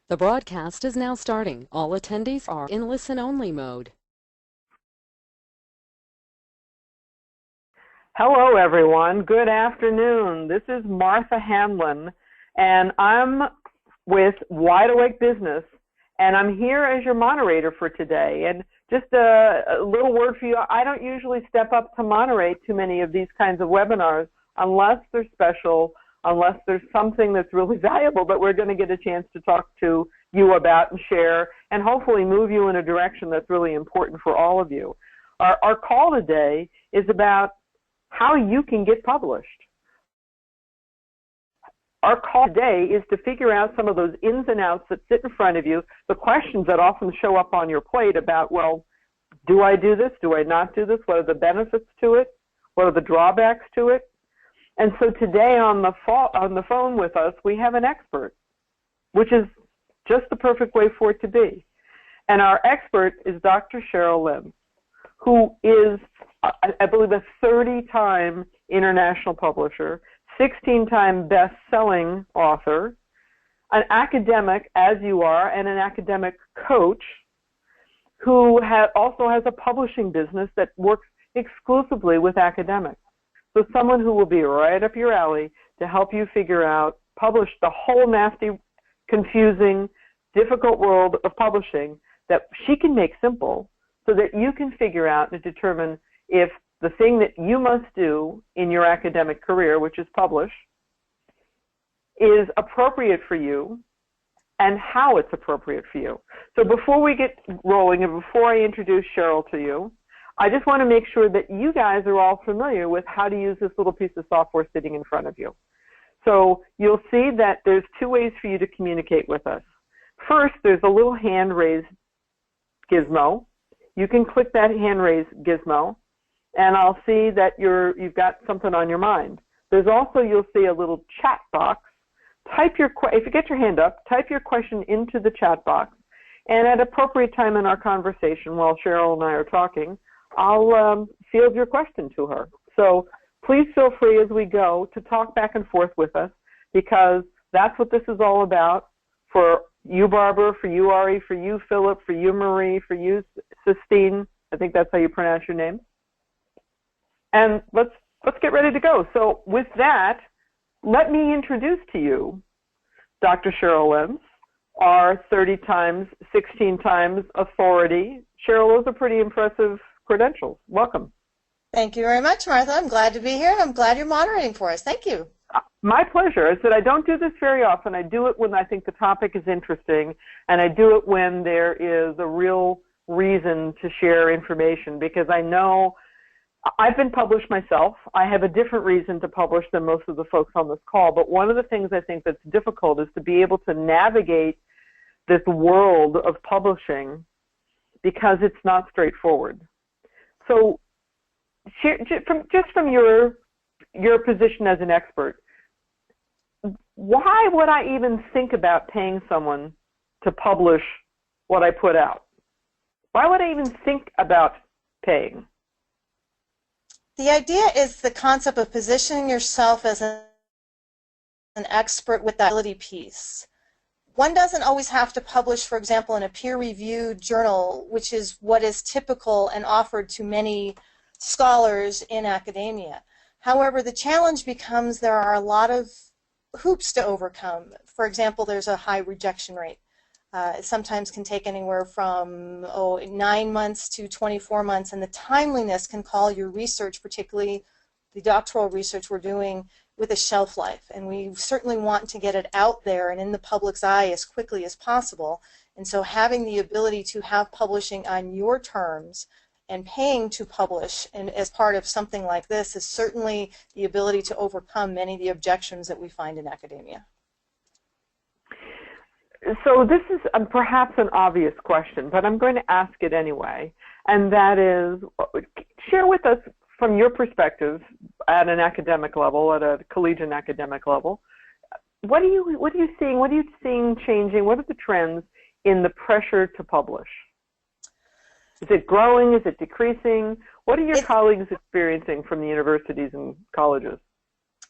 The broadcast is now starting. All attendees are in listen-only mode. Hello, everyone. Good afternoon. This is Martha Hanlon, and I'm with Wide Awake Business, and I'm here as your moderator for today. And just a little word for you, I don't usually step up to moderate too many of these kinds of webinars unless they're special, unless there's something that's really valuable that we're going to get a chance to talk to you about and share, and hopefully move you in a direction that's really important for all of you. Our call today is about how you can get published. Our call today is to figure out some of those ins and outs that sit in front of you, the questions that often show up on your plate about, well, do I do this? Do I not do this? What are the benefits to it? What are the drawbacks to it? And so today on the phone with us, we have an expert, which is just the perfect way for it to be. And our expert is Dr. Cheryl Lynn, who is, I believe, a 30-time international publisher, 16-time best-selling author, an academic, as you are, and an academic coach who also has a publishing business that works exclusively with academics. So someone who will be right up your alley to help you figure out, publish the whole nasty, confusing, difficult world of publishing that she can make simple so that you can figure out and determine if the thing that you must do in your academic career, which is publish, is appropriate for you and how it's appropriate for you. So before we get rolling and before I introduce Cheryl to you, I just want to make sure that you guys are all familiar with how to use this little piece of software sitting in front of you. So you'll see that there's two ways for you to communicate with us. First, there's a little hand raised gizmo. You can click that hand raised gizmo, and I'll see that you've got something on your mind. There's also, you'll see a little chat box. If you get your hand up, type your question into the chat box, and at appropriate time in our conversation, while Cheryl and I are talking, I'll field your question to her. So please feel free as we go to talk back and forth with us, because that's what this is all about. For you, Barbara, for you, Ari, for you, Philip, for you, Marie, for you, Sistine. I think that's how you pronounce your name. And let's get ready to go. So with that, let me introduce to you Dr. Cheryl Lentz, our 30 times, 16 times authority. Cheryl, those are pretty impressive credentials. Welcome. Thank you very much, Martha. I'm glad to be here, and I'm glad you're moderating for us. Thank you. My pleasure. I said I don't do this very often. I do it when I think the topic is interesting, and I do it when there is a real reason to share information, because I know I've been published myself. I have a different reason to publish than most of the folks on this call, but one of the things I think that's difficult is to be able to navigate this world of publishing because it's not straightforward. So just from your position as an expert, why would I even think about paying someone to publish what I put out? Why would I even think about paying? The idea is the concept of positioning yourself as an expert with that ability piece. One doesn't always have to publish, for example, in a peer-reviewed journal, which is what is typical and offered to many scholars in academia. However, the challenge becomes there are a lot of hoops to overcome. For example, there's a high rejection rate. It sometimes can take anywhere from 9 months to 24 months, and the timeliness can call your research, particularly the doctoral research we're doing, with a shelf life. And we certainly want to get it out there and in the public's eye as quickly as possible. And so having the ability to have publishing on your terms and paying to publish and as part of something like this is certainly the ability to overcome many of the objections that we find in academia. So this is perhaps an obvious question, but I'm going to ask it anyway, and that is, share with us from your perspective at an academic level, at a collegiate academic level, what are you seeing? What are you seeing changing? What are the trends in the pressure to publish? Is it growing? Is it decreasing? What are your colleagues experiencing from the universities and colleges?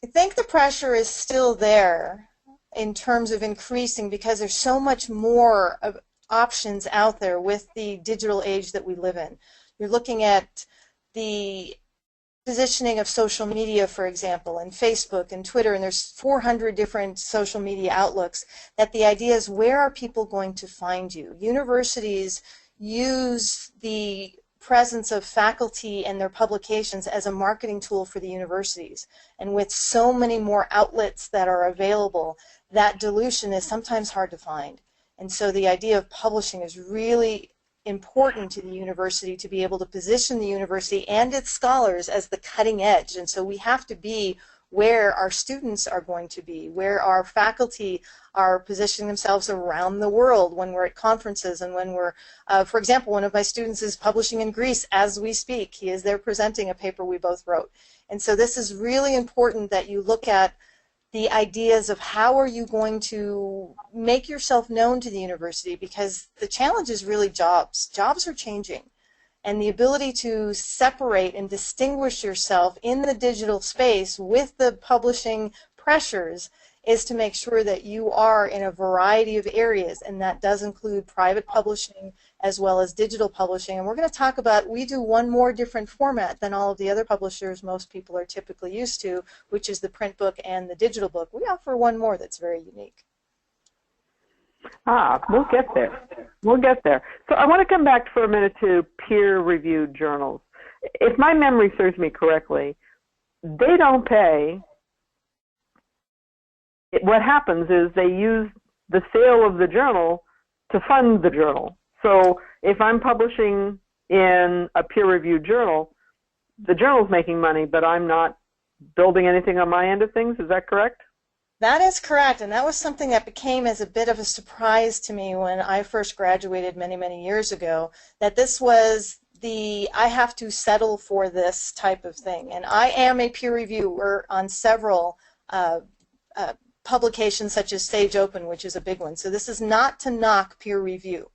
I think the pressure is still there. in terms of increasing, because there's so much more of options out there with the digital age that we live in. You're looking at the positioning of social media, for example, and Facebook and Twitter, and there's 400 different social media outlooks, that the idea is, where are people going to find you? Universities use the presence of faculty and their publications as a marketing tool for the universities. And with so many more outlets that are available, that dilution is sometimes hard to find. And so the idea of publishing is really important to the university, to be able to position the university and its scholars as the cutting edge. And so we have to be where our students are going to be, where our faculty are positioning themselves around the world when we're at conferences, and when we're, for example, one of my students is publishing in Greece as we speak. He is there presenting a paper we both wrote. And so this is really important, that you look at the ideas of how are you going to make yourself known to the university, because the challenge is really jobs. Jobs are changing. And the ability to separate and distinguish yourself in the digital space with the publishing pressures is to make sure that you are in a variety of areas, and that does include private publishing as well as digital publishing. And we're going to talk about, we do one more different format than all of the other publishers most people are typically used to, which is the print book and the digital book. We offer one more that's very unique. We'll get there. We'll get there. So I want to come back for a minute to peer-reviewed journals. If my memory serves me correctly, they don't pay. What happens is they use the sale of the journal to fund the journal. So if I'm publishing in a peer-reviewed journal, the journal's making money, but I'm not building anything on my end of things. Is that correct? That is correct, and that was something that became as a bit of a surprise to me when I first graduated many, many years ago, that this was the, I have to settle for this type of thing. And I am a peer reviewer on several publications such as Sage Open, which is a big one. So this is not to knock peer review.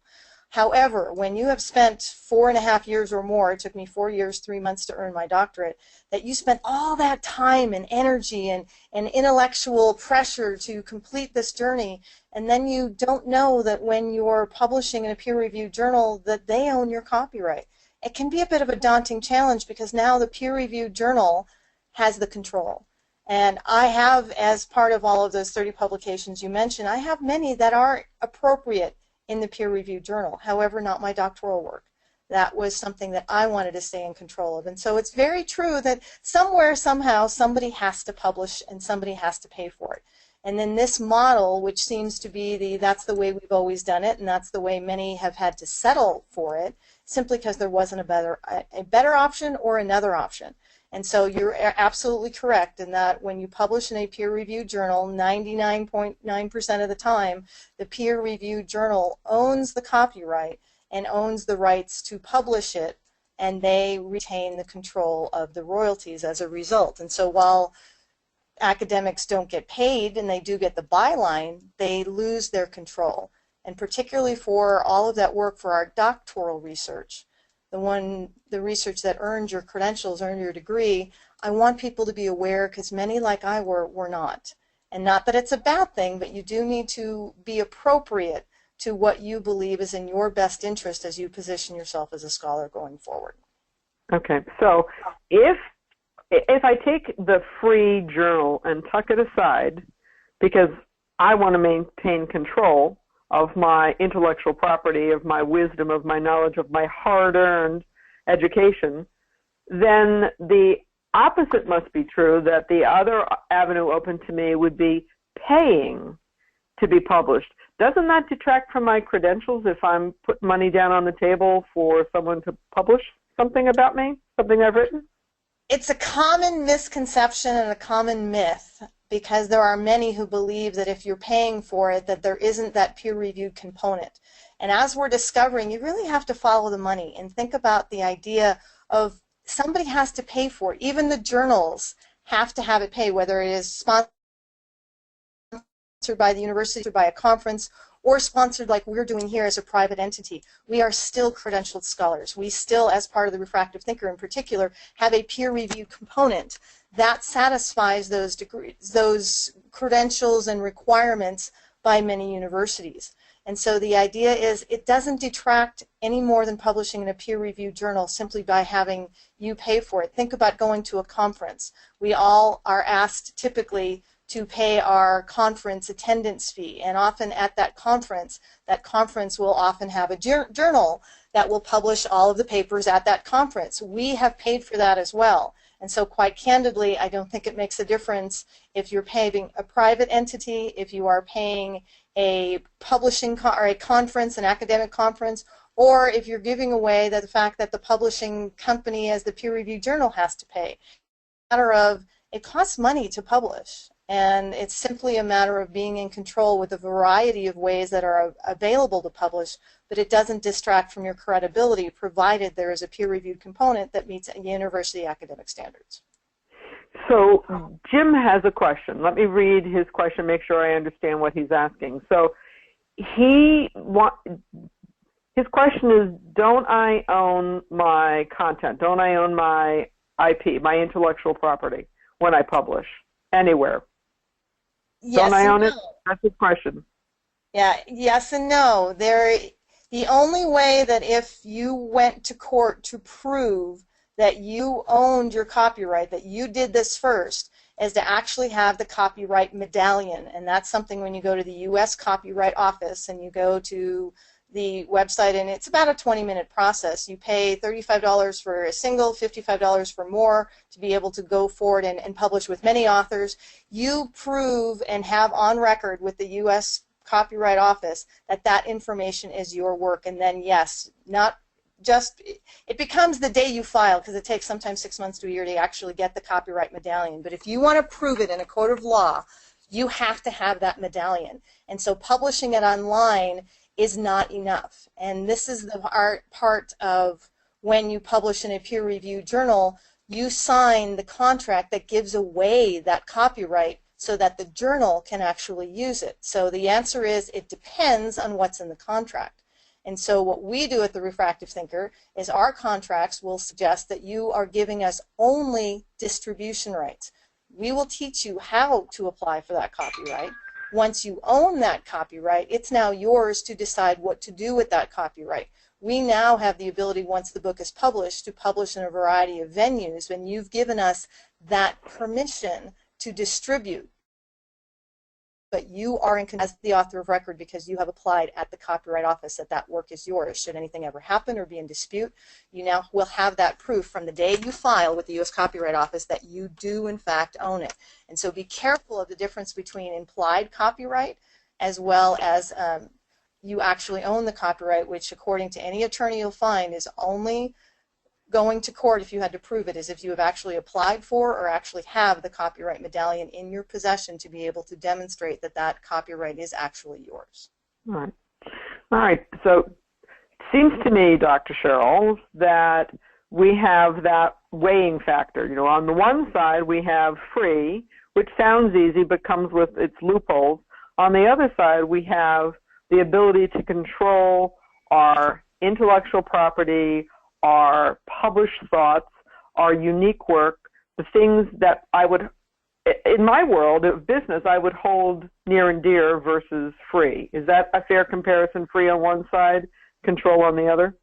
However, when you have spent 4.5 years or more, it took me 4 years, 3 months to earn my doctorate, that you spent all that time and energy and intellectual pressure to complete this journey, and then you don't know that when you're publishing in a peer-reviewed journal that they own your copyright. It can be a bit of a daunting challenge, because now the peer-reviewed journal has the control. And I have, as part of all of those 30 publications you mentioned, I have many that are appropriate in the peer-reviewed journal, however, not my doctoral work. That was something that I wanted to stay in control of. And so it's very true that somewhere, somehow, somebody has to publish and somebody has to pay for it. And then this model, which seems to be that's the way we've always done it, and that's the way many have had to settle for it, simply because there wasn't a better option or another option. And so you're absolutely correct in that when you publish in a peer-reviewed journal, 99.9% of the time, the peer-reviewed journal owns the copyright and owns the rights to publish it, and they retain the control of the royalties as a result. And so while academics don't get paid and they do get the byline, they lose their control. And particularly for all of that work for our doctoral research, the research that earned your credentials, earned your degree, I want people to be aware, because many like I were not. And not that it's a bad thing, but you do need to be appropriate to what you believe is in your best interest as you position yourself as a scholar going forward. Okay, so if I take the free journal and tuck it aside because I want to maintain control of my intellectual property, of my wisdom, of my knowledge, of my hard-earned education, then the opposite must be true, that the other avenue open to me would be paying to be published. Doesn't that detract from my credentials if I'm putting money down on the table for someone to publish something about me, something I've written? It's a common misconception and a common myth, because there are many who believe that if you're paying for it, that there isn't that peer-reviewed component. And as we're discovering, you really have to follow the money and think about the idea of somebody has to pay for it. Even the journals have to have it pay, whether it is sponsored by the university or by a conference, or sponsored like we're doing here as a private entity. We are still credentialed scholars. We still, as part of the Refractive Thinker in particular, have a peer-reviewed component that satisfies those degrees, those credentials and requirements by many universities. And so the idea is it doesn't detract any more than publishing in a peer-reviewed journal simply by having you pay for it. Think about going to a conference. We all are asked typically to pay our conference attendance fee, and often at that conference will often have a journal that will publish all of the papers at that conference. We have paid for that as well. And so quite candidly, I don't think it makes a difference if you're paying a private entity, if you are paying a publishing or a conference, an academic conference, or if you're giving away the fact that the publishing company as the peer-reviewed journal has to pay. It's a matter of, it costs money to publish, and it's simply a matter of being in control with a variety of ways that are available to publish, but it doesn't distract from your credibility provided there is a peer-reviewed component that meets university academic standards. So Jim has a question. Let me read his question, make sure I understand what he's asking. So his question is, don't I own my content? Don't I own my IP, my intellectual property, when I publish anywhere? Yes. Don't I own it? That's his question. Yeah, yes and no. The only way that if you went to court to prove that you owned your copyright, that you did this first, is to actually have the copyright medallion. And that's something when you go to the U.S. Copyright Office and you go to the website, and it's about a 20-minute process. You pay $35 for a single, $55 for more to be able to go forward and publish with many authors. You prove and have on record with the U.S. Copyright Office that that information is your work, and then yes, not just, it becomes the day you file, because it takes sometimes 6 months to a year to actually get the copyright medallion. But if you want to prove it in a court of law, you have to have that medallion. And so publishing it online is not enough. And this is the part of when you publish in a peer-reviewed journal, you sign the contract that gives away that copyright so that the journal can actually use it. So the answer is it depends on what's in the contract. And so what we do at the Refractive Thinker is our contracts will suggest that you are giving us only distribution rights. We will teach you how to apply for that copyright. Once you own that copyright, it's now yours to decide what to do with that copyright. We now have the ability, once the book is published, to publish in a variety of venues, and you've given us that permission to distribute. But you are in as the author of record because you have applied at the Copyright Office that that work is yours. Should anything ever happen or be in dispute, you now will have that proof from the day you file with the U.S. Copyright Office that you do in fact own it. And so be careful of the difference between implied copyright as well as you actually own the copyright, which according to any attorney you'll find is only going to court if you had to prove it, is if you have actually applied for or actually have the copyright medallion in your possession to be able to demonstrate that that copyright is actually yours. All right. All right. So it seems to me, Dr. Cheryl, that we have that weighing factor. You know, on the one side we have free, which sounds easy but comes with its loopholes. On the other side we have the ability to control our intellectual property, our published thoughts, our unique work, the things that I would, in my world of business, I would hold near and dear versus free. Is that a fair comparison? Free on one side, control on the other?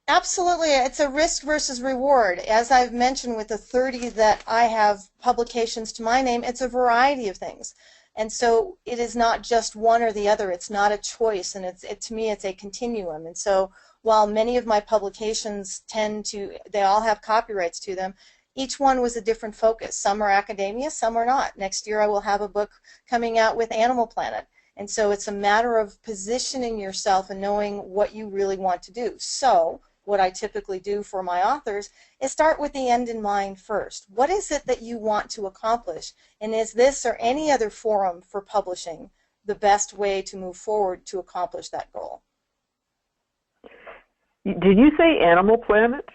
Absolutely. It's a risk versus reward. As I've mentioned with the 30 that I have publications to my name, it's a variety of things. And so it is not just one or the other. It's not a choice. And to me, it's a continuum. And so while many of my publications they all have copyrights to them, each one was a different focus. Some are academia, some are not. Next year I will have a book coming out with Animal Planet. And so it's a matter of positioning yourself and knowing what you really want to do. So what I typically do for my authors is start with the end in mind first. What is it that you want to accomplish? And is this or any other forum for publishing the best way to move forward to accomplish that goal? Did you say Animal Planet?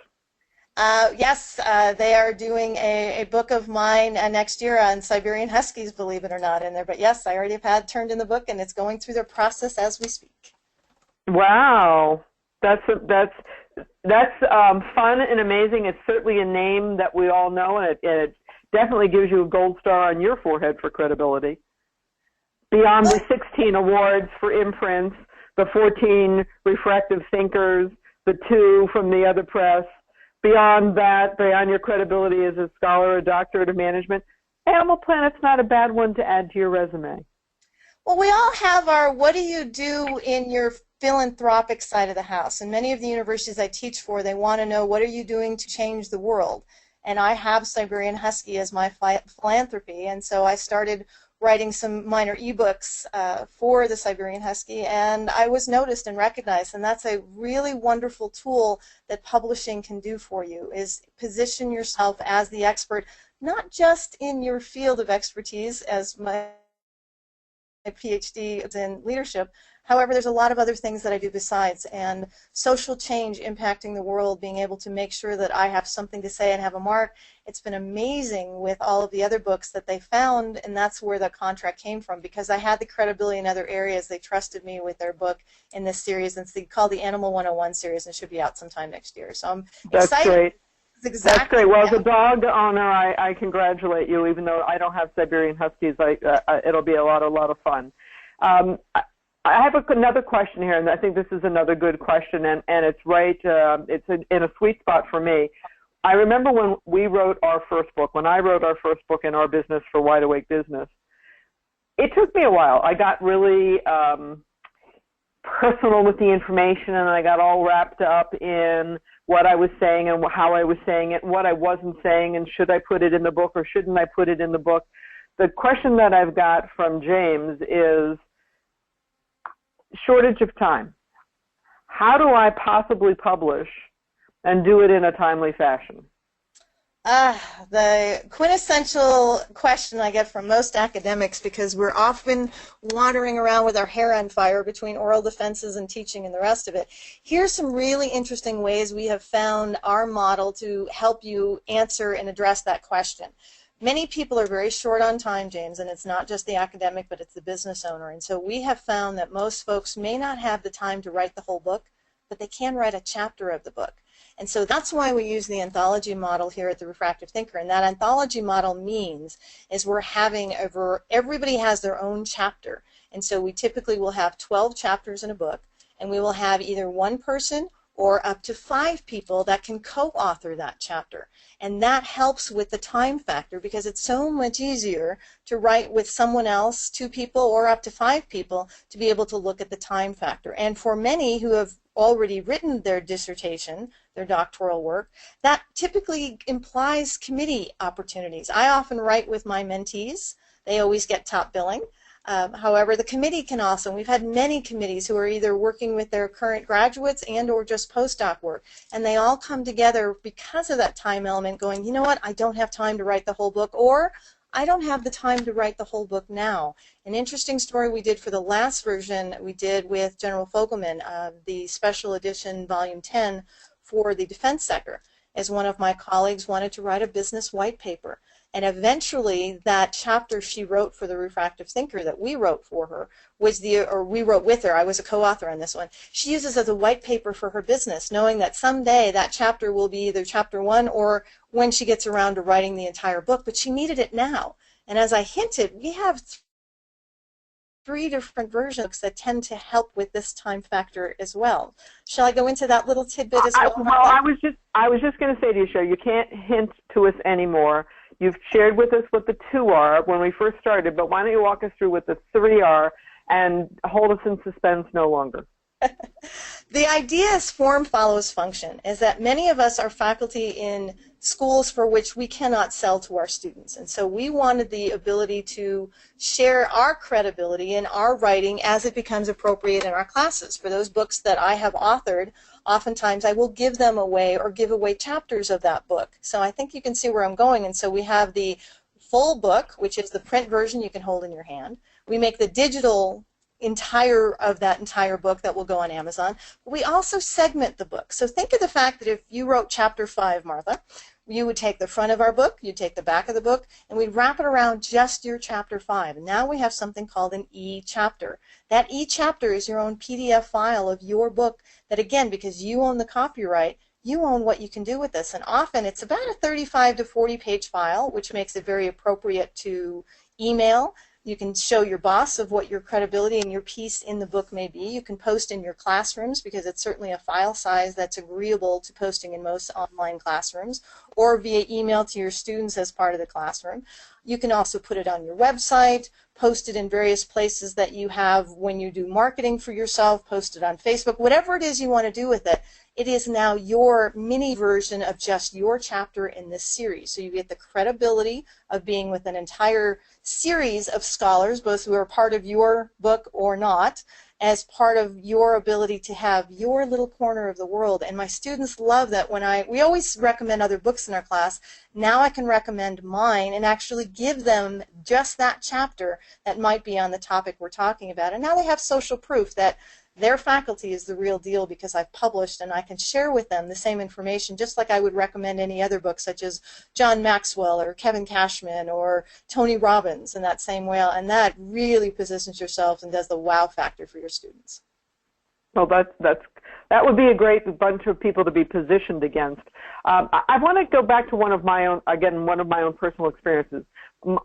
Yes, they are doing a book of mine next year on Siberian Huskies, believe it or not, in there. But yes, I already have had turned in the book, and it's going through their process as we speak. Wow, that's fun and amazing. It's certainly a name that we all know, and it definitely gives you a gold star on your forehead for credibility. Beyond the 16 awards for imprints, the 14 refractive thinkers, the 2 from the other press, beyond that, beyond your credibility as a scholar or doctorate of management, Animal Planet's not a bad one to add to your resume. Well, we all have our what do you do in your philanthropic side of the house. And many of the universities I teach for, they want to know what are you doing to change the world. And I have Siberian Husky as my philanthropy, and so I started writing some minor ebooks for the Siberian Husky, and I was noticed and recognized, and that's a really wonderful tool that publishing can do for you, is position yourself as the expert, not just in your field of expertise, as my PhD is in leadership. However, there's a lot of other things that I do besides, and social change impacting the world, being able to make sure that I have something to say and have a mark. It's been amazing with all of the other books that they found, and that's where the contract came from, because I had the credibility in other areas. They trusted me with their book in this series, and it's called the Animal 101 series, and it should be out sometime next year. So I'm excited. Great. Exactly. That's great. Well, as a dog owner, I congratulate you. Even though I don't have Siberian Huskies, it'll be a lot of fun. I have another question here, and I think this is another good question, and it's right. It's in a sweet spot for me. I remember when we wrote our first book, when I wrote our first book in our business for Wide Awake Business, it took me a while. I got really personal with the information, and I got all wrapped up in what I was saying and how I was saying it, what I wasn't saying, and should I put it in the book or shouldn't I put it in the book. The question that I've got from James is shortage of time. How do I possibly publish and do it in a timely fashion? The quintessential question I get from most academics, because we're often wandering around with our hair on fire between oral defenses and teaching and the rest of it. Here's some really interesting ways we have found our model to help you answer and address that question. Many people are very short on time, James, and it's not just the academic, but it's the business owner. And so we have found that most folks may not have the time to write the whole book, but they can write a chapter of the book. And so that's why we use the anthology model here at the Refractive Thinker. And that anthology model means is we're having everybody has their own chapter. And so we typically will have 12 chapters in a book, and we will have either one person or up to 5 people that can co-author that chapter. And that helps with the time factor, because it's so much easier to write with someone else, 2 people or up to 5 people, to be able to look at the time factor. And for many who have already written their dissertation, their doctoral work, that typically implies committee opportunities. I often write with my mentees. They always get top billing. However, the committee can also, and we've had many committees who are either working with their current graduates and or just postdoc work, and they all come together because of that time element, going, you know what, I don't have time to write the whole book, or I don't have the time to write the whole book now. An interesting story we did for the last version we did with General Fogelman, the special edition volume 10 for the defense sector, as one of my colleagues wanted to write a business white paper. And eventually, that chapter she wrote for the Refractive Thinker that we wrote for her was we wrote with her. I was a co-author on this one. She uses as a white paper for her business, knowing that someday that chapter will be either chapter 1 or when she gets around to writing the entire book. But she needed it now. And as I hinted, we have 3 different versions that tend to help with this time factor as well. Shall I go into that little tidbit as well? I was just going to say to you, Cheryl, you can't hint to us anymore. You've shared with us what the 2 are when we first started, but why don't you walk us through what the 3 are and hold us in suspense no longer? The idea is form follows function, is that many of us are faculty in schools for which we cannot sell to our students. And so we wanted the ability to share our credibility in our writing as it becomes appropriate in our classes. For those books that I have authored, oftentimes I will give them away or give away chapters of that book. So I think you can see where I'm going. And so we have the full book, which is the print version you can hold in your hand. We make the digital that entire book that will go on Amazon. We also segment the book. So think of the fact that if you wrote chapter 5, Martha, you would take the front of our book, you'd take the back of the book, and we'd wrap it around just your chapter 5. And now we have something called an e-chapter. That e-chapter is your own PDF file of your book that, again, because you own the copyright, You own what you can do with this. And often it's about a 35 to 40 page file, which makes it very appropriate to email. You can show your boss of what your credibility and your piece in the book may be. You can post in your classrooms because it's certainly a file size that's agreeable to posting in most online classrooms, or via email to your students as part of the classroom. You can also put it on your website, post it in various places that you have when you do marketing for yourself, post it on Facebook, whatever it is you want to do with it. It is now your mini version of just your chapter in this series. So you get the credibility of being with an entire series of scholars, both who are part of your book or not, as part of your ability to have your little corner of the world. And my students love that we always recommend other books in our class. Now I can recommend mine and actually give them just that chapter that might be on the topic we're talking about. And now they have social proof that their faculty is the real deal because I've published, and I can share with them the same information just like I would recommend any other book, such as John Maxwell or Kevin Cashman or Tony Robbins in that same way. And that really positions yourself and does the wow factor for your students. Well, that would be a great bunch of people to be positioned against. I want to go back to one of my own personal experiences.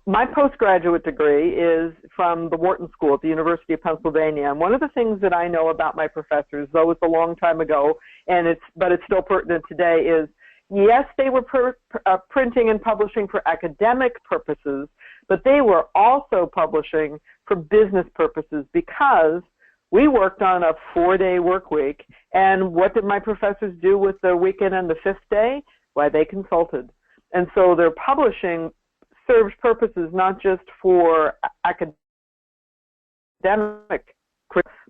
My postgraduate degree is from the Wharton School at the University of Pennsylvania, and one of the things that I know about my professors, though it's a long time ago, but it's still pertinent today, is yes, they were printing and publishing for academic purposes, but they were also publishing for business purposes because we worked on a 4-day work week, and what did my professors do with the weekend and the 5th day? Why, they consulted. And so their publishing serves purposes not just for academic,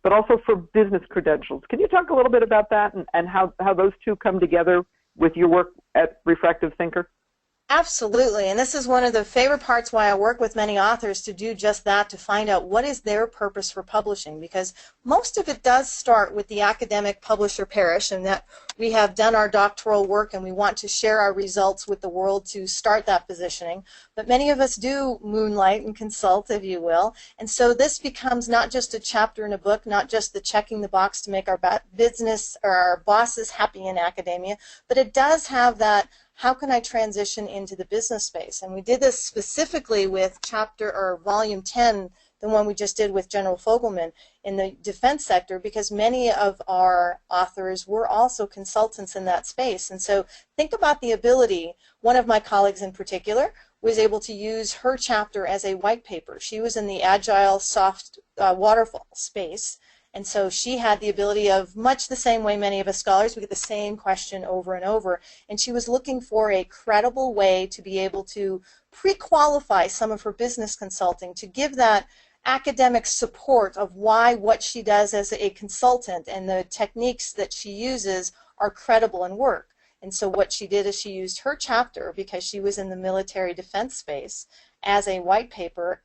but also for business credentials. Can you talk a little bit about that and how those two come together with your work at Refractive Thinker? Absolutely, and this is one of the favorite parts why I work with many authors to do just that, to find out what is their purpose for publishing, because most of it does start with the academic publisher parish, and that we have done our doctoral work and we want to share our results with the world to start that positioning. But many of us do moonlight and consult, if you will, and so this becomes not just a chapter in a book, not just the checking the box to make our business or our bosses happy in academia, but it does have that how can I transition into the business space? And we did this specifically with volume 10, the one we just did with General Fogelman in the defense sector, because many of our authors were also consultants in that space. And so think about the ability, one of my colleagues in particular was able to use her chapter as a white paper. She was in the agile soft waterfall space. And so she had the ability of, much the same way many of us scholars, we get the same question over and over. And she was looking for a credible way to be able to pre-qualify some of her business consulting, to give that academic support of why what she does as a consultant and the techniques that she uses are credible and work. And so what she did is she used her chapter, because she was in the military defense space, as a white paper,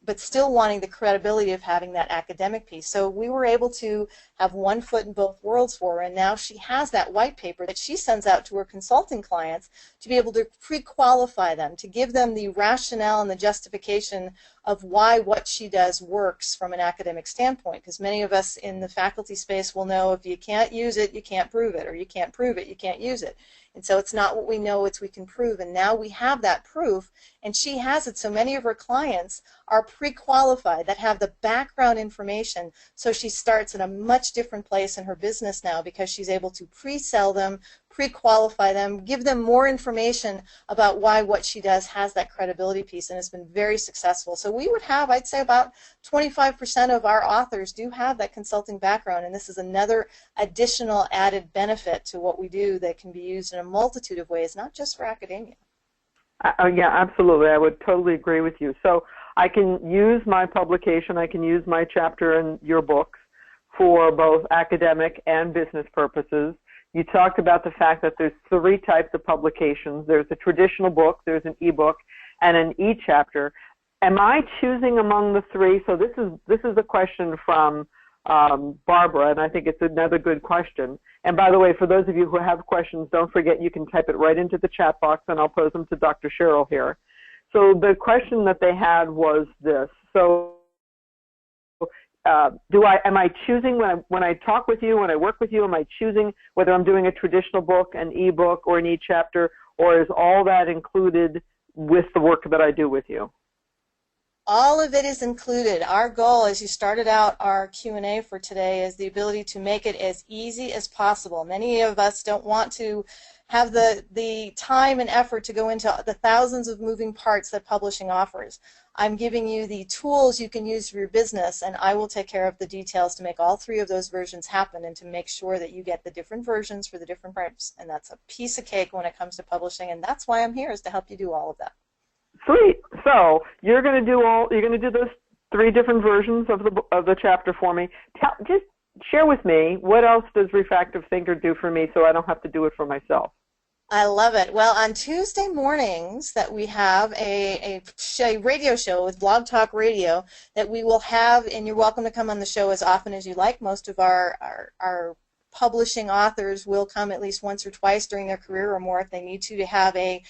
but still wanting the credibility of having that academic piece. So we were able to have one foot in both worlds for her, and now she has that white paper that she sends out to her consulting clients to be able to pre-qualify them, to give them the rationale and the justification of why what she does works from an academic standpoint. Because many of us in the faculty space will know if you can't use it, you can't prove it, or you can't prove it, you can't use it. And so it's not what we know, it's we can prove. And now we have that proof, and she has it. So many of her clients are pre-qualified, that have the background information. So she starts in a much different place in her business now, because she's able to pre-sell them, pre-qualify them, give them more information about why what she does has that credibility piece, and it's been very successful. So we would have, I'd say, about 25% of our authors do have that consulting background, and this is another additional added benefit to what we do that can be used in a multitude of ways, not just for academia. Yeah, absolutely. I would totally agree with you. So I can use my publication, I can use my chapter in your books for both academic and business purposes. You talked about the fact that there's 3 types of publications. There's a traditional book, there's an e-book, and an e-chapter. Am I choosing among the 3? So this is a question from Barbara, and I think it's another good question. And by the way, for those of you who have questions, don't forget you can type it right into the chat box, and I'll pose them to Dr. Cheryl here. So the question that they had was this. So am I choosing when I talk with you, when I work with you, am I choosing whether I'm doing a traditional book, an e-book, or an e-chapter, or is all that included with the work that I do with you? All of it is included. Our goal, as you started out our Q&A for today, is the ability to make it as easy as possible. Many of us don't want to have the time and effort to go into the thousands of moving parts that publishing offers. I'm giving you the tools you can use for your business, and I will take care of the details to make all three of those versions happen and to make sure that you get the different versions for the different parts. And that's a piece of cake when it comes to publishing, and that's why I'm here, is to help you do all of that. Sweet. So you're going to do those three different versions of the chapter for me. Just share with me, what else does Refractive Thinker do for me so I don't have to do it for myself? I love it. Well, on Tuesday mornings that we have a radio show with Blog Talk Radio that we will have, and you're welcome to come on the show as often as you like. Most of our publishing authors will come at least once or twice during their career or more if they need to have a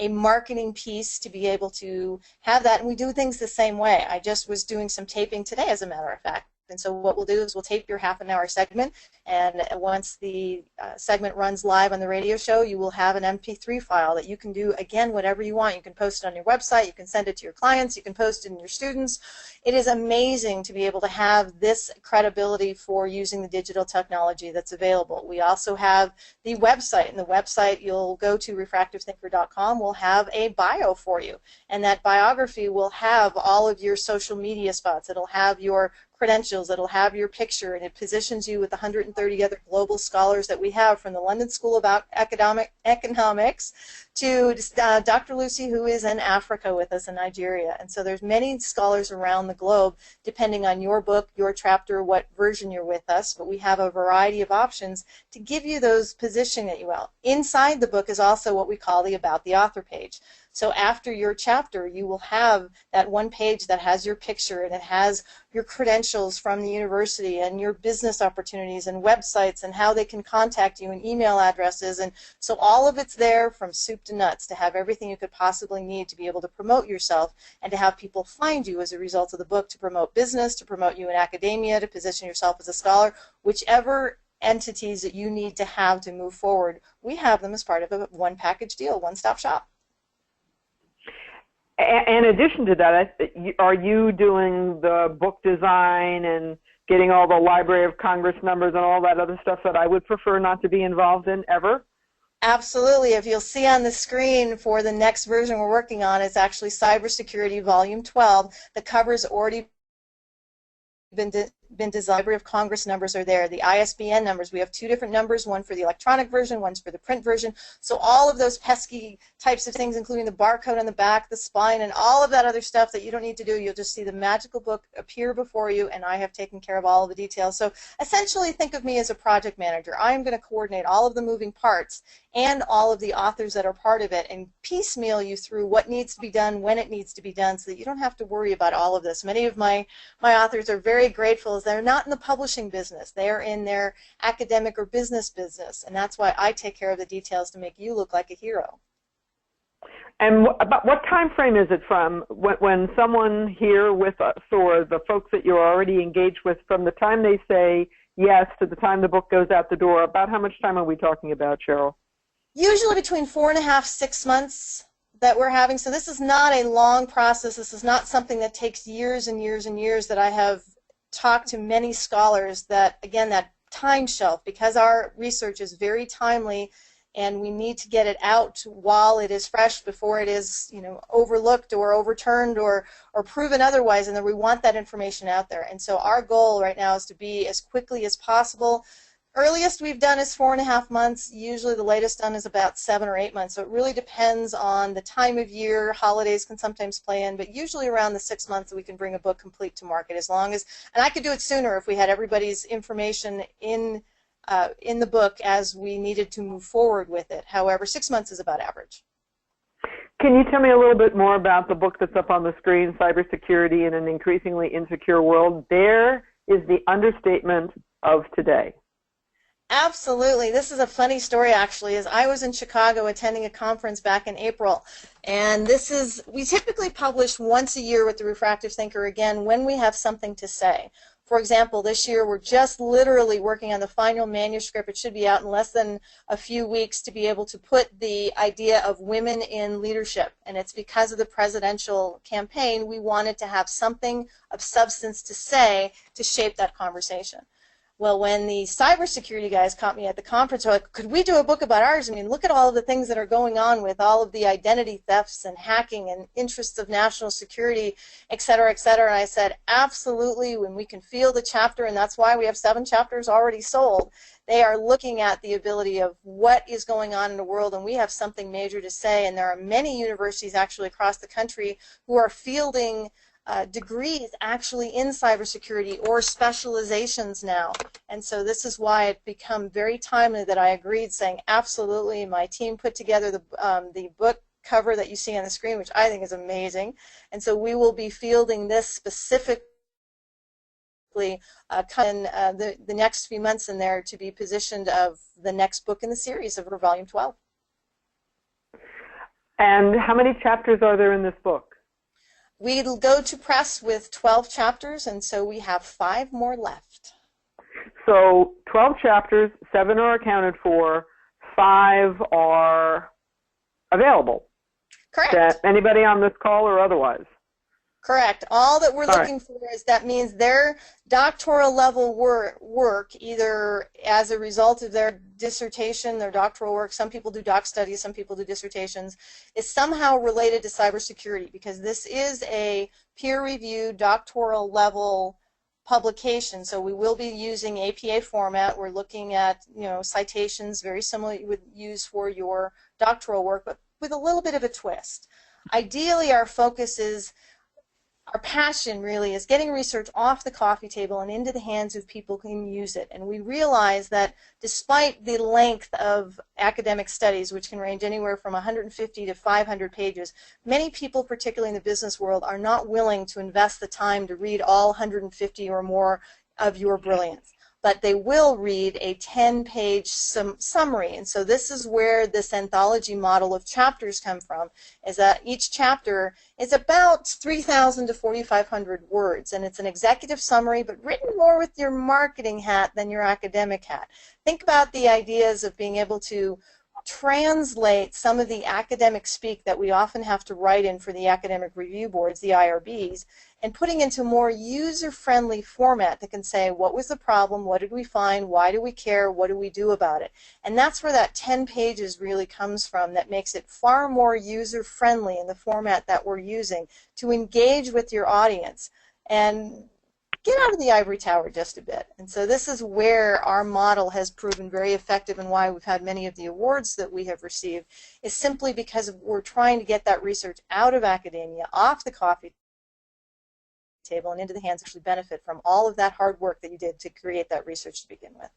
marketing piece to be able to have that. And we do things the same way. I just was doing some taping today, as a matter of fact. And so what we'll do is we'll tape your half-an-hour segment, and once the segment runs live on the radio show, you will have an MP3 file that you can do, again, whatever you want. You can post it on your website, you can send it to your clients, you can post it in your students. It is amazing to be able to have this credibility for using the digital technology that's available. We also have the website, and the website you'll go to refractivethinker.com will have a bio for you, and that biography will have all of your social media spots. It'll have your credentials, it'll have your picture, and it positions you with 130 other global scholars that we have, from the London School of Economics to Dr. Lucy, who is in Africa with us in Nigeria. And so there's many scholars around the globe, depending on your book, your chapter, what version you're with us, but we have a variety of options to give you those positioning that you will. Inside the book is also what we call the About the Author page. So after your chapter, you will have that one page that has your picture, and it has your credentials from the university and your business opportunities and websites and how they can contact you and email addresses. And so all of it's there from soup to nuts to have everything you could possibly need to be able to promote yourself and to have people find you as a result of the book, to promote business, to promote you in academia, to position yourself as a scholar, whichever entities that you need to have to move forward. We have them as part of a one package deal, one-stop shop. In addition to that, are you doing the book design and getting all the Library of Congress numbers and all that other stuff that I would prefer not to be involved in ever? Absolutely. If you'll see on the screen for the next version we're working on, it's actually Cybersecurity Volume 12. The cover's already been designed. Library of Congress numbers are there. The ISBN numbers, we have two different numbers, one for the electronic version, one's for the print version. So all of those pesky types of things, including the barcode on the back, the spine, and all of that other stuff that you don't need to do, you'll just see the magical book appear before you, and I have taken care of all of the details. So essentially think of me as a project manager. I am going to coordinate all of the moving parts and all of the authors that are part of it and piecemeal you through what needs to be done, when it needs to be done, so that you don't have to worry about all of this. Many of my authors are very grateful as they're not in the publishing business. They are in their academic or business business, and that's why I take care of the details to make you look like a hero. And about what time frame is it from when someone here with us, or the folks that you're already engaged with, from the time they say yes to the time the book goes out the door? About how much time are we talking about, Cheryl? Usually between 4.5 to 6 months that we're having. So this is not a long process. This is not something that takes years and years and years. That I have talked to many scholars that, again, that time shelf, because our research is very timely and we need to get it out while it is fresh before it is, overlooked or overturned or proven otherwise, and then we want that information out there. And so our goal right now is to be as quickly as possible. Earliest we've done is 4.5 months. Usually the latest done is about 7 or 8 months. So it really depends on the time of year. Holidays can sometimes play in, but usually around the 6 months that we can bring a book complete to market. As long as, and I could do it sooner if we had everybody's information in the book as we needed to move forward with it. However, 6 months is about average. Can you tell me a little bit more about the book that's up on the screen, Cybersecurity in an Increasingly Insecure World? There is the understatement of today. Absolutely. This is a funny story, actually. As I was in Chicago attending a conference back in April, and we typically publish once a year with the Refractive Thinker, again, when we have something to say. For example, this year we're just literally working on the final manuscript. It should be out in less than a few weeks to be able to put the idea of women in leadership. And it's because of the presidential campaign we wanted to have something of substance to say to shape that conversation. Well, when the cybersecurity guys caught me at the conference, they're like, could we do a book about ours? I mean, look at all of the things that are going on with all of the identity thefts and hacking and interests of national security, et cetera, et cetera. And I said, absolutely, when we can feel the chapter, and that's why we have 7 chapters already sold. They are looking at the ability of what is going on in the world, and we have something major to say. And there are many universities actually across the country who are fielding degrees actually in cybersecurity or specializations now. And so this is why it become very timely that I agreed, saying absolutely. My team put together the book cover that you see on the screen, which I think is amazing. And so we will be fielding this specifically in the next few months in there to be positioned of the next book in the series of Volume 12. And how many chapters are there in this book? We'll go to press with 12 chapters, and so we have 5 more left. So 12 chapters, 7 are accounted for, 5 are available. Correct. To anybody on this call or otherwise? Correct. All that we're looking for is that means their doctoral level work, either as a result of their dissertation, their doctoral work, some people do doc studies, some people do dissertations, is somehow related to cybersecurity, because this is a peer-reviewed doctoral level publication. So we will be using APA format. We're looking at, citations very similar you would use for your doctoral work, but with a little bit of a twist. Ideally, our focus is, our passion really is getting research off the coffee table and into the hands of people who can use it. And we realize that despite the length of academic studies, which can range anywhere from 150 to 500 pages, many people, particularly in the business world, are not willing to invest the time to read all 150 or more of your brilliance. But they will read a 10-page summary. And so this is where this anthology model of chapters come from, is that each chapter is about 3,000 to 4,500 words. And it's an executive summary, but written more with your marketing hat than your academic hat. Think about the ideas of being able to translate some of the academic speak that we often have to write in for the academic review boards, the IRBs, and putting into more user-friendly format that can say, what was the problem, what did we find, why do we care, what do we do about it? And that's where that 10 pages really comes from, that makes it far more user-friendly in the format that we're using to engage with your audience and get out of the ivory tower just a bit. And so this is where our model has proven very effective, and why we've had many of the awards that we have received, is simply because we're trying to get that research out of academia, off the coffee table, and into the hands actually benefit from all of that hard work that you did to create that research to begin with.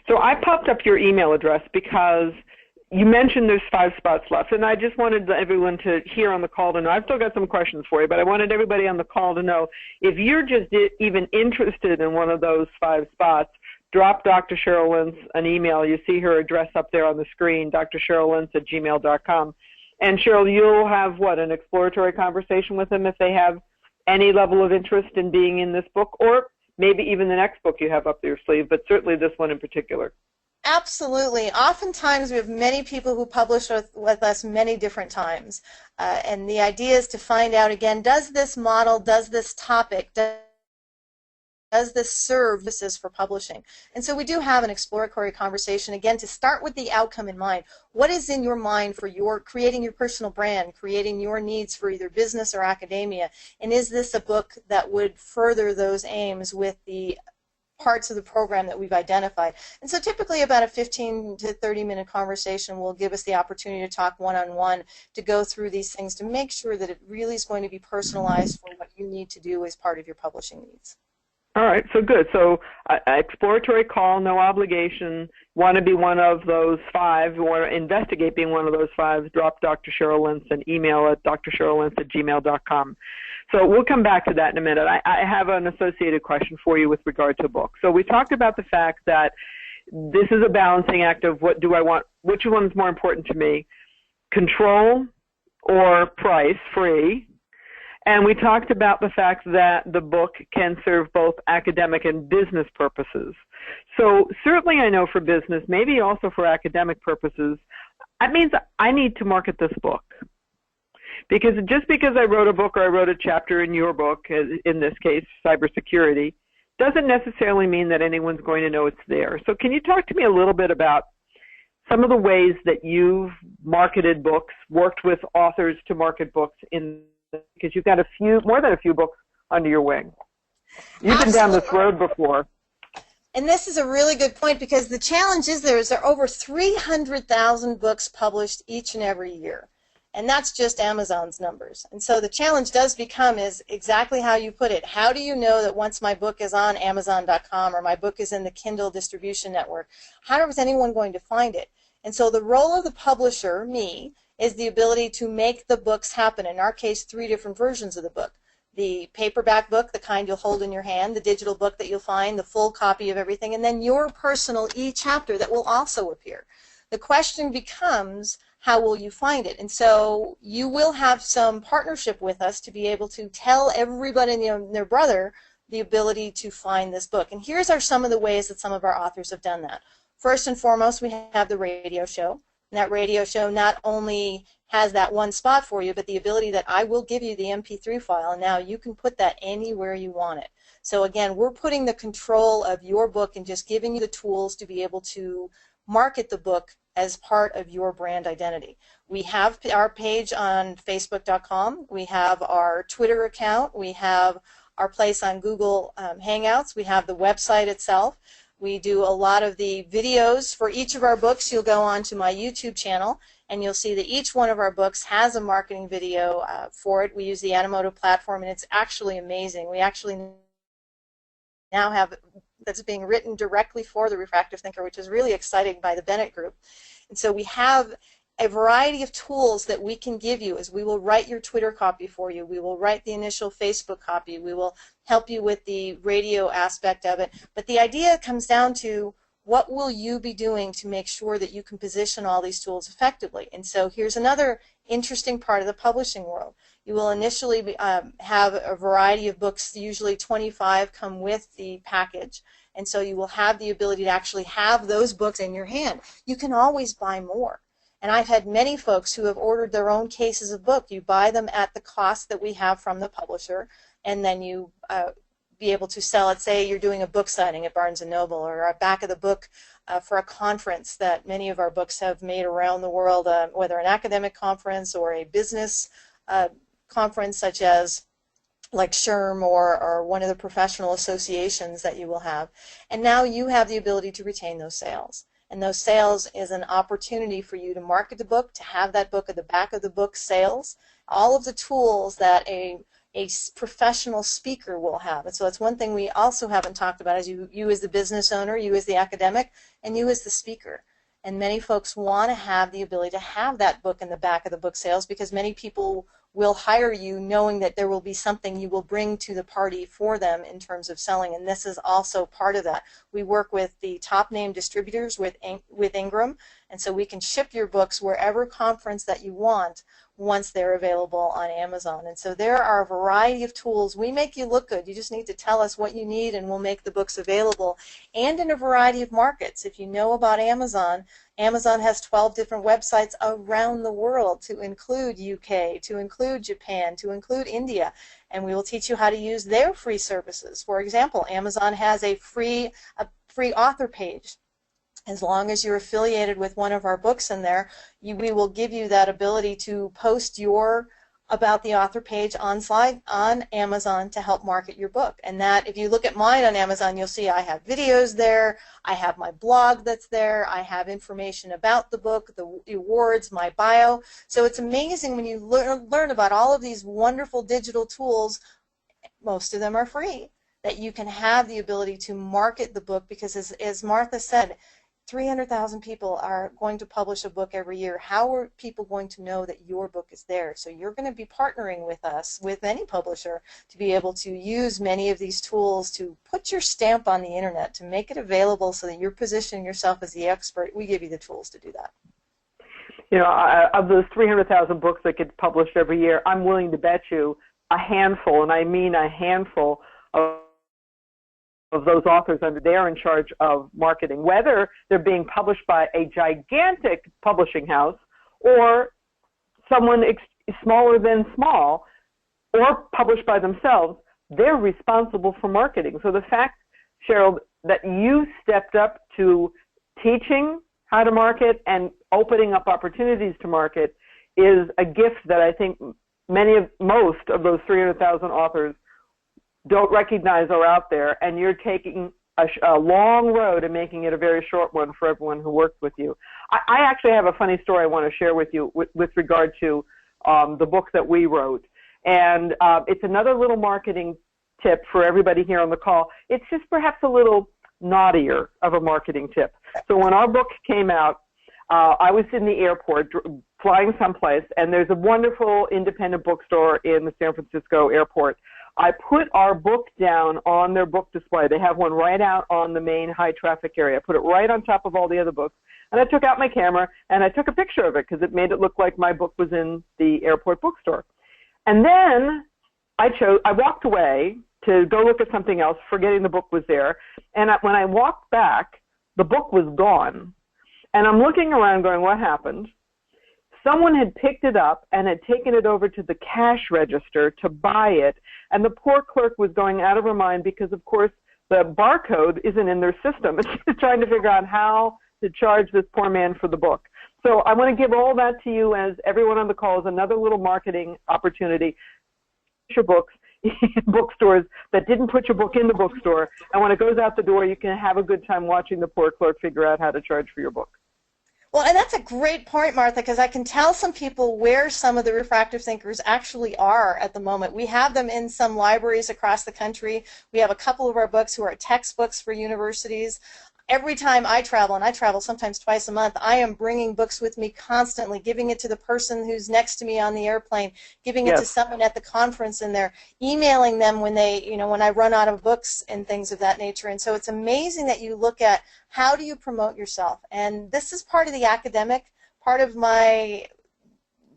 So I popped up your email address because you mentioned there's 5 spots left, and I just wanted everyone to hear on the call to know. I've still got some questions for you, but I wanted everybody on the call to know, if you're just even interested in one of those 5 spots, drop Dr. Cheryl Lentz an email. You see her address up there on the screen, drcheryllentz@gmail.com. And Cheryl, you'll have, what, an exploratory conversation with them if they have any level of interest in being in this book, or maybe even the next book you have up your sleeve, but certainly this one in particular. Absolutely. Oftentimes we have many people who publish with us many different times. And the idea is to find out, again, does this model, does this topic, does this serve purposes for publishing? And so we do have an exploratory conversation, again, to start with the outcome in mind. What is in your mind for creating your personal brand, creating your needs for either business or academia? And is this a book that would further those aims with the parts of the program that we've identified? And so typically about a 15 to 30-minute conversation will give us the opportunity to talk one-on-one, to go through these things, to make sure that it really is going to be personalized for what you need to do as part of your publishing needs. All right, so good. So exploratory call, no obligation. Want to be one of those 5, you want to investigate being one of those 5, drop Dr. Cheryl Lentz an email at drcheryllentz@gmail.com. So we'll come back to that in a minute. I have an associated question for you with regard to a book. So we talked about the fact that this is a balancing act of what do I want, which one is more important to me, control or price, free, And we talked about the fact that the book can serve both academic and business purposes. So certainly I know for business, maybe also for academic purposes, that means I need to market this book. Because just because I wrote a book or I wrote a chapter in your book, in this case, Cybersecurity, doesn't necessarily mean that anyone's going to know it's there. So can you talk to me a little bit about some of the ways that you've marketed books, worked with authors to market books, because you've got more than a few books under your wing. You've been down this road before. And this is a really good point, because the challenge is there are over 300,000 books published each and every year. And that's just Amazon's numbers. And so the challenge does become is exactly how you put it. How do you know that once my book is on Amazon.com or my book is in the Kindle distribution network, how is anyone going to find it? And so the role of the publisher, me, is the ability to make the books happen. In our case, 3 different versions of the book. The paperback book, the kind you'll hold in your hand, the digital book that you'll find, the full copy of everything, and then your personal e-chapter that will also appear. The question becomes, how will you find it? And so you will have some partnership with us to be able to tell everybody and their brother the ability to find this book. And here's some of the ways that some of our authors have done that. First and foremost, we have the radio show. And that radio show not only has that one spot for you, but the ability that I will give you the MP3 file, and now you can put that anywhere you want it. So again, we're putting the control of your book and just giving you the tools to be able to market the book as part of your brand identity. We have our page on Facebook.com. We have our Twitter account. We have our place on Google Hangouts. We have the website itself. We do a lot of the videos for each of our books. You'll go on to my YouTube channel, and you'll see that each one of our books has a marketing video for it. We use the Animoto platform, and it's actually amazing. We actually now have that's being written directly for the Refractive Thinker, which is really exciting, by the Bennett Group. And so we have a variety of tools that we can give you. As we will write your Twitter copy for you, we will write the initial Facebook copy, we will help you with the radio aspect of it. But the idea comes down to, what will you be doing to make sure that you can position all these tools effectively? And so here's another interesting part of the publishing world. You will initially have a variety of books, usually 25 come with the package, and so you will have the ability to actually have those books in your hand. You can always buy more. And I've had many folks who have ordered their own cases of book. You buy them at the cost that we have from the publisher, and then you be able to sell it. Say you're doing a book signing at Barnes & Noble, or a back of the book for a conference that many of our books have made around the world, whether an academic conference or a business conference such as like SHRM or one of the professional associations that you will have. And now you have the ability to retain those sales. And those sales is an opportunity for you to market the book, to have that book at the back of the book sales, all of the tools that a professional speaker will have. And so that's one thing we also haven't talked about, is you as the business owner, you as the academic, and you as the speaker. And many folks want to have the ability to have that book in the back of the book sales, because many people will hire you knowing that there will be something you will bring to the party for them in terms of selling, and this is also part of that. We work with the top name distributors with Ingram, and so we can ship your books wherever conference that you want once they're available on Amazon. And so there are a variety of tools. We make you look good. You just need to tell us what you need, and we'll make the books available, and in a variety of markets. If you know about Amazon, Amazon has 12 different websites around the world, to include UK, to include Japan, to include India, and we will teach you how to use their free services. For example, Amazon has a free author page. As long as you're affiliated with one of our books in there, we will give you that ability to post your About the Author page on Amazon to help market your book. And that, if you look at mine on Amazon, you'll see I have videos there, I have my blog that's there, I have information about the book, the awards, my bio. So it's amazing when you learn about all of these wonderful digital tools. Most of them are free, that you can have the ability to market the book, because as Martha said, 300,000 people are going to publish a book every year. How are people going to know that your book is there? So you're going to be partnering with us, with any publisher, to be able to use many of these tools to put your stamp on the internet, to make it available so that you're positioning yourself as the expert. We give you the tools to do that. You know, of those 300,000 books that get published every year, I'm willing to bet you a handful, and I mean a handful of those authors they're in charge of marketing, whether they're being published by a gigantic publishing house or someone smaller than small, or published by themselves. They're responsible for marketing. So the fact, Cheryl, that you stepped up to teaching how to market and opening up opportunities to market is a gift that I think most of those 300,000 authors don't recognize are out there, and you're taking a long road and making it a very short one for everyone who works with you. I actually have a funny story I want to share with you with regard to the book that we wrote. And it's another little marketing tip for everybody here on the call. It's just perhaps a little naughtier of a marketing tip. So when our book came out, I was in the airport flying someplace, and there's a wonderful independent bookstore in the San Francisco airport. I put our book down on their book display. They have one right out on the main high traffic area. I put it right on top of all the other books. And I took out my camera and I took a picture of it because it made it look like my book was in the airport bookstore. And then I walked away to go look at something else, forgetting the book was there. And when I walked back, the book was gone. And I'm looking around going, what happened? Someone had picked it up and had taken it over to the cash register to buy it, and the poor clerk was going out of her mind because, of course, the barcode isn't in their system. And she's trying to figure out how to charge this poor man for the book. So I want to give all that to you, as everyone on the call, is another little marketing opportunity. Your books in bookstores that didn't put your book in the bookstore, and when it goes out the door, you can have a good time watching the poor clerk figure out how to charge for your book. Well, and that's a great point, Martha, because I can tell some people where some of the refractive thinkers actually are at the moment. We have them in some libraries across the country. We have a couple of our books who are textbooks for universities. Every time I travel, and I travel sometimes twice a month, I am bringing books with me constantly, giving it to the person who's next to me on the airplane, giving it to someone at the conference, and they're emailing them when when I run out of books and things of that nature. And so it's amazing that you look at how do you promote yourself. And this is part of the academic, part of my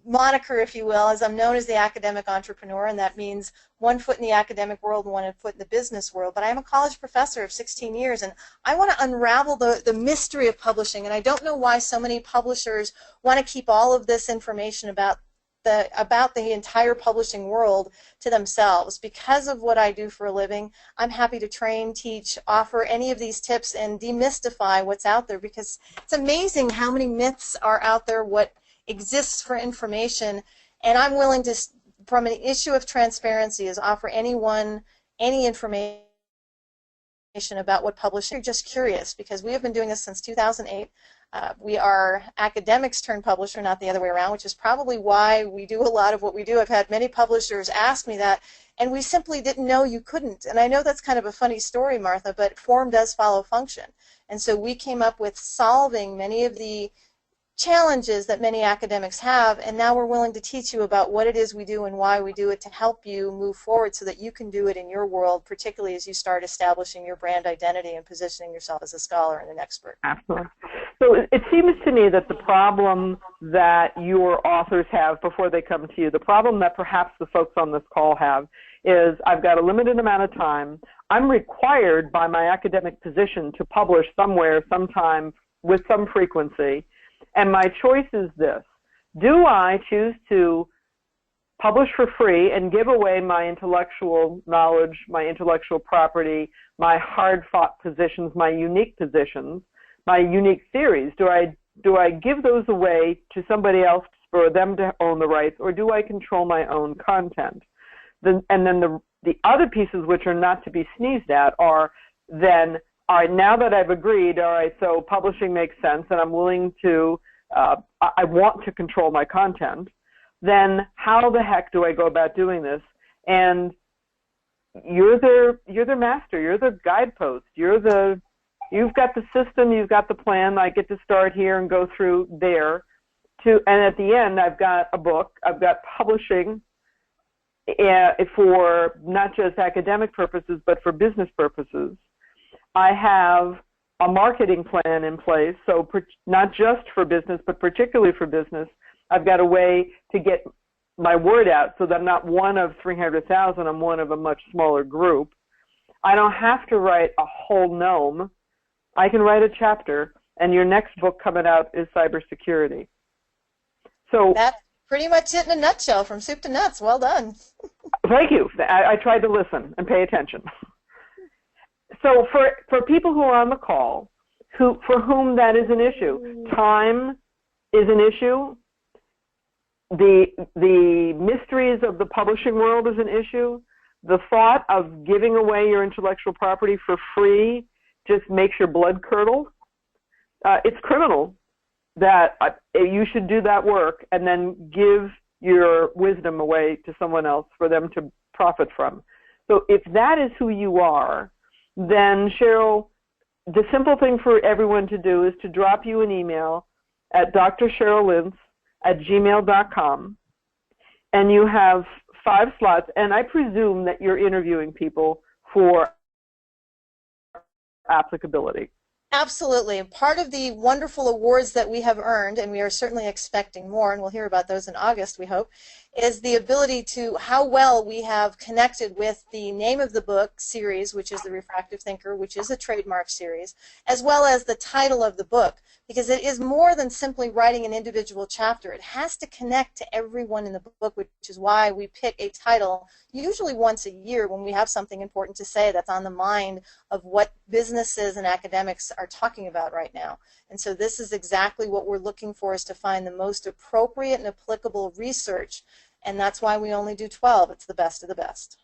moniker, if you will, as I'm known as the academic entrepreneur, and that means one foot in the academic world and one foot in the business world. But I'm a college professor of 16 years, and I want to unravel the mystery of publishing, and I don't know why so many publishers want to keep all of this information about the entire publishing world to themselves. Because of what I do for a living, I'm happy to train, teach, offer any of these tips and demystify what's out there, because it's amazing how many myths are out there, what exists for information, and I'm willing to, from an issue of transparency, is offer anyone any information about what publishing. You're just curious, because we have been doing this since 2008. We are academics turned publisher, not the other way around, which is probably why we do a lot of what we do. I've had many publishers ask me that, and we simply didn't know you couldn't. And I know that's kind of a funny story, Martha, but form does follow function. And so we came up with solving many of the challenges that many academics have, and now we're willing to teach you about what it is we do and why we do it to help you move forward so that you can do it in your world, particularly as you start establishing your brand identity and positioning yourself as a scholar and an expert. Absolutely. So it seems to me that the problem that your authors have before they come to you, the problem that perhaps the folks on this call have, is I've got a limited amount of time. I'm required by my academic position to publish somewhere, sometime, with some frequency. And my choice is this: do I choose to publish for free and give away my intellectual knowledge, my intellectual property, my hard-fought positions, my unique positions, my unique theories? Do I give those away to somebody else for them to own the rights, or do I control my own content? And then the other pieces, which are not to be sneezed at, are then, all right, now that I've agreed, all right, so publishing makes sense and I'm willing to, I want to control my content, then how the heck do I go about doing this? And you're the master, you're the guidepost, you've got the system, you've got the plan. I get to start here and go through there, and at the end I've got a book, I've got publishing for not just academic purposes but for business purposes. I have a marketing plan in place, so not just for business, but particularly for business. I've got a way to get my word out so that I'm not one of 300,000, I'm one of a much smaller group. I don't have to write a whole gnome. I can write a chapter, and your next book coming out is Cybersecurity. So that's pretty much it in a nutshell, from soup to nuts. Well done. Thank you. I tried to listen and pay attention. So for people who are on the call, for whom that is an issue, time is an issue. The mysteries of the publishing world is an issue. The thought of giving away your intellectual property for free just makes your blood curdle. It's criminal that you should do that work and then give your wisdom away to someone else for them to profit from. So if that is who you are, then Cheryl, the simple thing for everyone to do is to drop you an email at drcheryllentz@gmail.com, and you have 5 slots, and I presume that you're interviewing people for applicability. Absolutely. And part of the wonderful awards that we have earned, and we are certainly expecting more, and we'll hear about those in August, we hope, is the ability to how well we have connected with the name of the book series, which is The Refractive Thinker, which is a trademark series, as well as the title of the book, because it is more than simply writing an individual chapter. It has to connect to everyone in the book, which is why we pick a title usually once a year when we have something important to say that's on the mind of what businesses and academics are talking about right now. And so this is exactly what we're looking for, is to find the most appropriate and applicable research. And that's why we only do 12. It's the best of the best.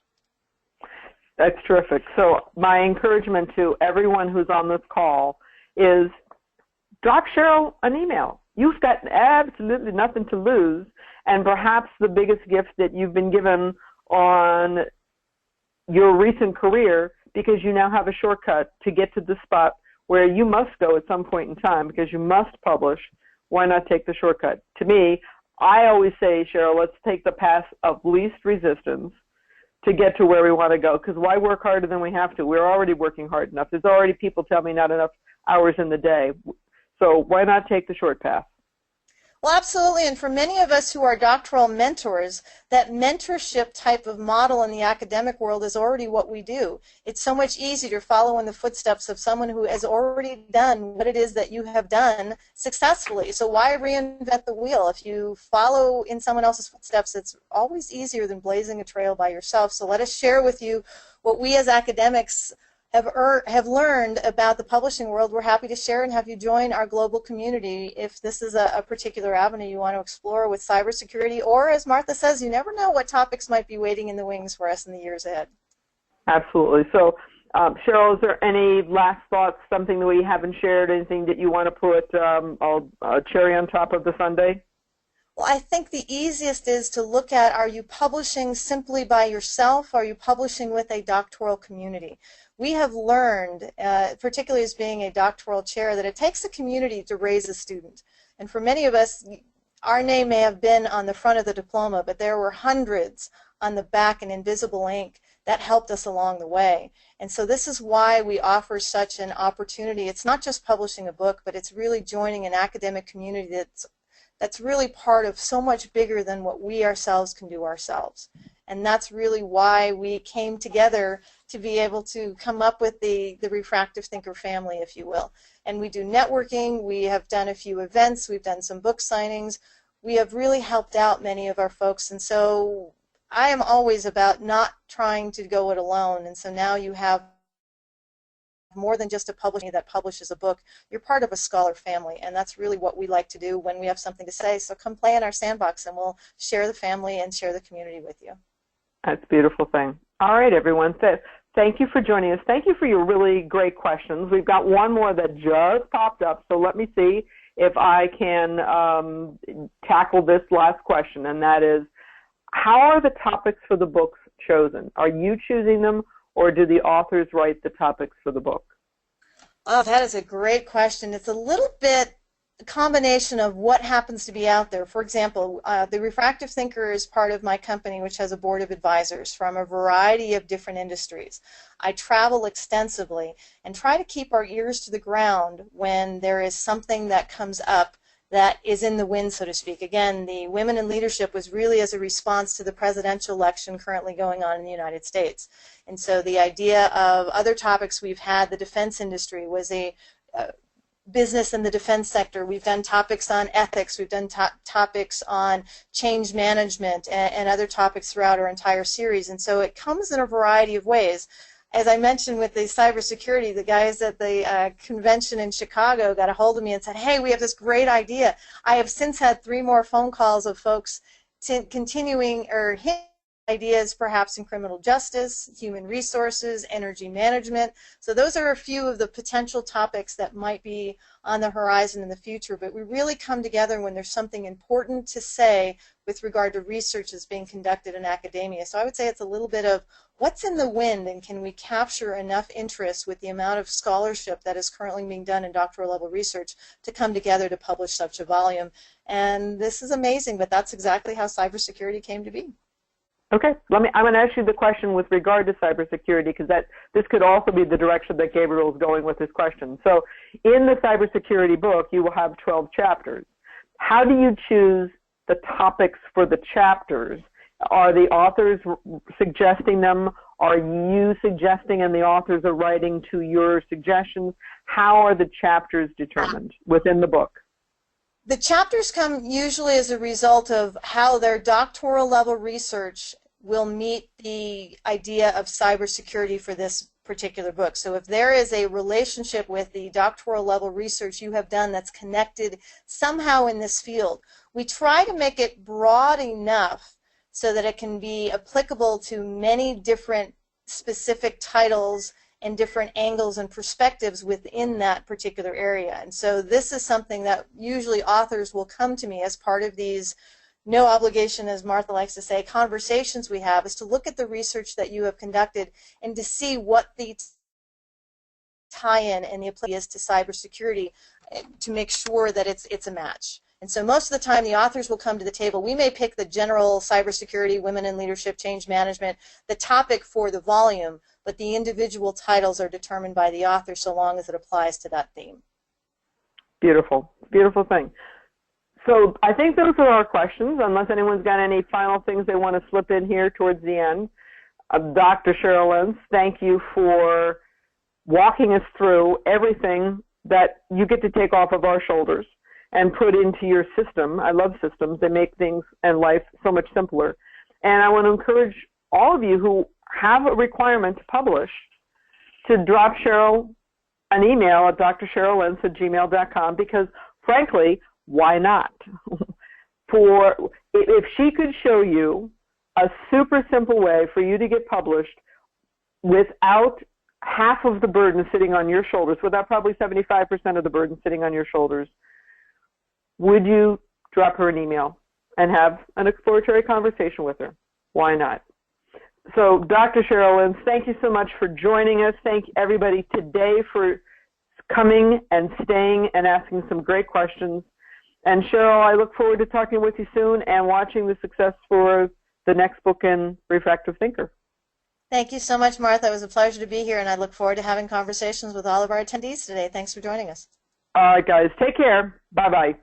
That's terrific. So my encouragement to everyone who's on this call is drop Cheryl an email. You've got absolutely nothing to lose, and perhaps the biggest gift that you've been given on your recent career, because you now have a shortcut to get to the spot where you must go at some point in time because you must publish. Why not take the shortcut? To me, I always say, Cheryl, let's take the path of least resistance to get to where we want to go, because why work harder than we have to? We're already working hard enough. There's already people tell me not enough hours in the day. So why not take the short path? Well, absolutely, and for many of us who are doctoral mentors, that mentorship type of model in the academic world is already what we do. It's so much easier to follow in the footsteps of someone who has already done what it is that you have done successfully. So why reinvent the wheel? If you follow in someone else's footsteps, it's always easier than blazing a trail by yourself. So let us share with you what we as academics have learned about the publishing world. We're happy to share and have you join our global community if this is a particular avenue you want to explore with cybersecurity, or, as Martha says, you never know what topics might be waiting in the wings for us in the years ahead. Absolutely. So, Cheryl, is there any last thoughts, something that we haven't shared, anything that you want to put a cherry on top of the sundae? Well, I think the easiest is to look at, are you publishing simply by yourself? Are you publishing with a doctoral community? We have learned, particularly as being a doctoral chair, that it takes a community to raise a student. And for many of us, our name may have been on the front of the diploma, but there were hundreds on the back in invisible ink that helped us along the way. And so this is why we offer such an opportunity. It's not just publishing a book, but it's really joining an academic community that's really part of so much bigger than what we ourselves can do ourselves. And that's really why we came together to be able to come up with the Refractive Thinker family, if you will. And we do networking, we have done a few events, we've done some book signings, we have really helped out many of our folks. And so I am always about not trying to go it alone. And so now you have more than just a publisher that publishes a book. You're part of a scholar family, and that's really what we like to do when we have something to say. So come play in our sandbox, and we'll share the family and share the community with you. That's a beautiful thing. All right, everyone. So thank you for joining us. Thank you for your really great questions. We've got one more that just popped up, so let me see if I can tackle this last question, and that is, how are the topics for the books chosen? Are you choosing them, or do the authors write the topics for the book? Oh, that is a great question. It's a little bit a combination of what happens to be out there. For example, the Refractive Thinker is part of my company, which has a board of advisors from a variety of different industries. I travel extensively and try to keep our ears to the ground when there is something that comes up that is in the wind, so to speak. Again, the Women in Leadership was really as a response to the presidential election currently going on in the United States. And so the idea of other topics we've had, the defense industry was a business in the defense sector. We've done topics on ethics. We've done topics on change management and other topics throughout our entire series. And so it comes in a variety of ways. As I mentioned with the cybersecurity, the guys at the convention in Chicago got a hold of me and said, hey, we have this great idea. I have since had 3 more phone calls of folks continuing or hinting ideas perhaps in criminal justice, human resources, energy management. So those are a few of the potential topics that might be on the horizon in the future. But we really come together when there's something important to say with regard to research that's being conducted in academia. So I would say it's a little bit of what's in the wind, and can we capture enough interest with the amount of scholarship that is currently being done in doctoral level research to come together to publish such a volume. And this is amazing, but that's exactly how cybersecurity came to be. Okay, I'm going to ask you the question with regard to cybersecurity, because this could also be the direction that Gabriel is going with this question. So in the cybersecurity book, you will have 12 chapters. How do you choose the topics for the chapters? Are the authors suggesting them? Are you suggesting and the authors are writing to your suggestions? How are the chapters determined within the book? The chapters come usually as a result of how their doctoral level research will meet the idea of cybersecurity for this particular book. So if there is a relationship with the doctoral level research you have done that's connected somehow in this field, we try to make it broad enough so that it can be applicable to many different specific titles and different angles and perspectives within that particular area. And so this is something that usually authors will come to me as part of these no obligation, as Martha likes to say, conversations we have, is to look at the research that you have conducted and to see what the tie-in and the applicability is to cybersecurity to make sure that it's a match. And so most of the time the authors will come to the table. We may pick the general cybersecurity, women in leadership, change management, the topic for the volume, but the individual titles are determined by the author so long as it applies to that theme. Beautiful. Beautiful thing. So I think those are our questions, unless anyone's got any final things they want to slip in here towards the end. Dr. Cheryl Lentz, thank you for walking us through everything that you get to take off of our shoulders and put into your system. I love systems. They make things and life so much simpler. And I want to encourage all of you who have a requirement to publish to drop Cheryl an email at drcheryllentz@gmail.com, because frankly, why not? If she could show you a super simple way for you to get published without half of the burden sitting on your shoulders, without probably 75% of the burden sitting on your shoulders, would you drop her an email and have an exploratory conversation with her? Why not? So, Dr. Cheryl Lynn, thank you so much for joining us. Thank everybody today for coming and staying and asking some great questions. And Cheryl, I look forward to talking with you soon and watching the success for the next book in Refractive Thinker. Thank you so much, Martha. It was a pleasure to be here, and I look forward to having conversations with all of our attendees today. Thanks for joining us. All right, guys. Take care. Bye-bye.